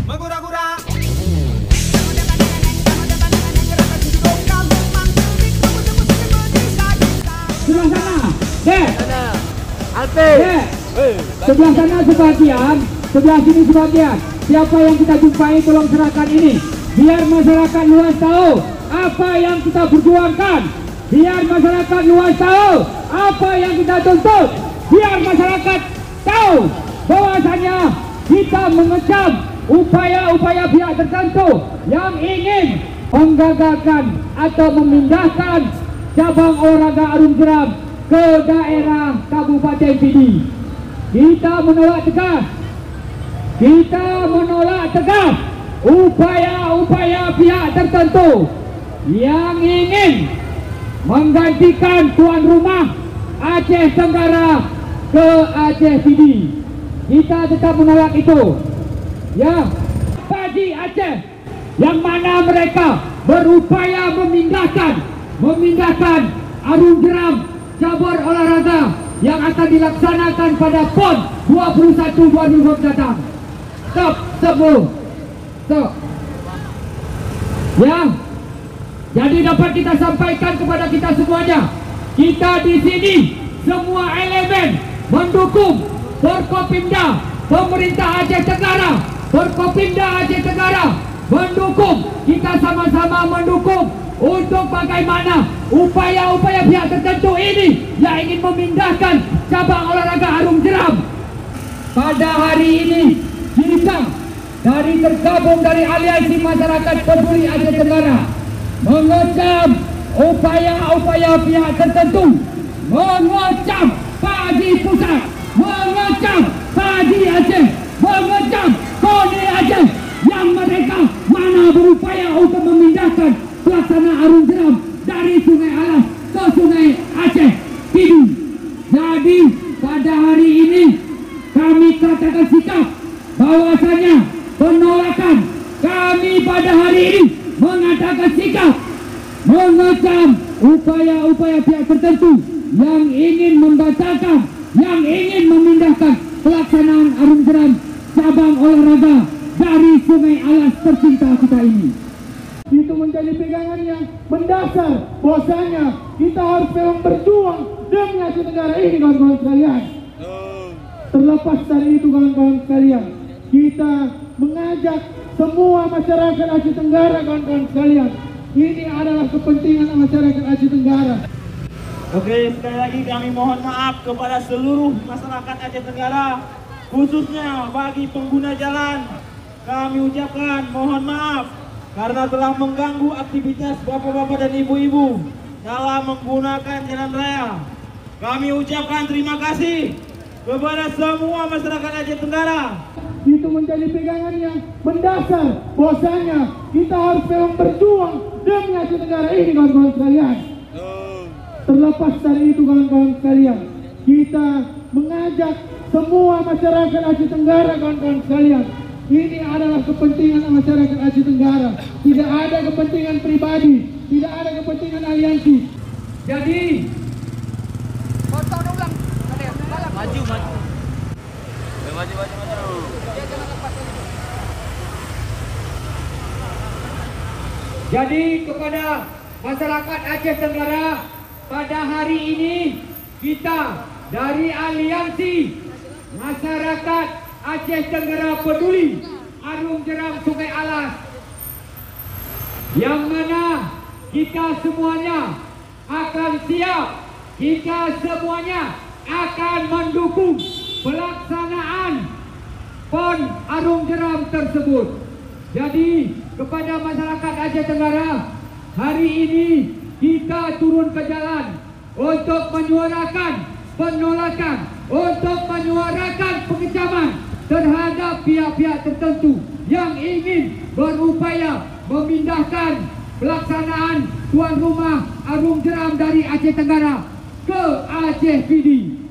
Mengura-gura. Sebelah sana, Dek. Alpe. Dek. Sebelah sana sebagian, sebelah sini sebagian. Siapa yang kita jumpai tolong serahkan ini. Biar masyarakat luas tahu apa yang kita perjuangkan. Biar masyarakat luas tahu apa yang kita tuntut. Biar masyarakat tahu bahwasanya kita mengecam upaya-upaya pihak tertentu yang ingin menggagalkan atau memindahkan cabang olahraga Arung Jeram ke daerah Kabupaten Pidi. Kita menolak tegas. Kita menolak tegas upaya-upaya pihak tertentu yang ingin menggantikan tuan rumah Aceh Tenggara ke Aceh Pidi. Kita tetap menolak itu. Ya, bagi Aceh yang mana mereka berupaya memindahkan Arung Jeram cabur olahraga yang akan dilaksanakan pada PON 21 2020 datang. Stop. Ya, jadi dapat kita sampaikan kepada kita semuanya, kita di sini semua elemen mendukung Forkopimda pemerintah Aceh Tenggara, Forkopimda Aceh Tenggara mendukung, kita sama-sama mendukung untuk bagaimana upaya-upaya pihak tertentu ini yang ingin memindahkan cabang olahraga Arung Jeram. Pada hari ini kita tergabung dari Aliansi Masyarakat Peduli Aceh Tenggara mengecam upaya-upaya pihak tertentu, mengecam Padi Pusat, mengecam Padi Aceh, mengecam KONI Aceh yang mereka mana berupaya untuk memindahkan pelaksana Arung Jeram dari Sungai Alas ke Sungai Aceh Pidi. Jadi pada hari ini kami katakan sikap bahwasanya penolakan kami pada hari ini mengatakan sikap mengecam upaya-upaya pihak tertentu yang ingin membatalkan, yang ingin memindahkan pelaksanaan Arung Jeram cabang olahraga dari Sungai Alas tercinta kita ini. Itu menjadi pegangan yang mendasar bahwasanya kita harus memang berjuang demi Aceh Tenggara ini, kawan-kawan sekalian. Terlepas dari itu, kawan-kawan sekalian, kita mengajak semua masyarakat Aceh Tenggara, kawan-kawan sekalian, ini adalah kepentingan masyarakat Aceh Tenggara. Oke, sekali lagi kami mohon maaf kepada seluruh masyarakat Aceh Tenggara, khususnya bagi pengguna jalan. Kami ucapkan mohon maaf karena telah mengganggu aktivitas bapak-bapak dan ibu-ibu dalam menggunakan jalan raya. Kami ucapkan terima kasih kepada semua masyarakat Aceh Tenggara. Itu menjadi pegangan yang mendasar bahwasanya kita harus memang berjuang demi Aceh Tenggara ini, kawan-kawan sekalian. Terlepas dari itu, kawan-kawan sekalian, kita mengajak semua masyarakat Aceh Tenggara, kawan-kawan sekalian, ini adalah kepentingan masyarakat Aceh Tenggara. Tidak ada kepentingan pribadi, tidak ada kepentingan aliansi. Jadi Maju. Jadi kepada masyarakat Aceh Tenggara, pada hari ini kita dari Aliansi Masyarakat Aceh Tenggara Peduli Arung Jeram Sungai Alas, yang mana kita semuanya akan siap, kita semuanya akan mendukung pelaksanaan PON Arung Jeram tersebut. Jadi kepada masyarakat Aceh Tenggara, hari ini kita turun ke jalan untuk menyuarakan penolakan, untuk menyuarakan pengecaman terhadap pihak-pihak tertentu yang ingin berupaya memindahkan pelaksanaan tuan rumah Arung Jeram dari Aceh Tenggara ke Aceh Pidi.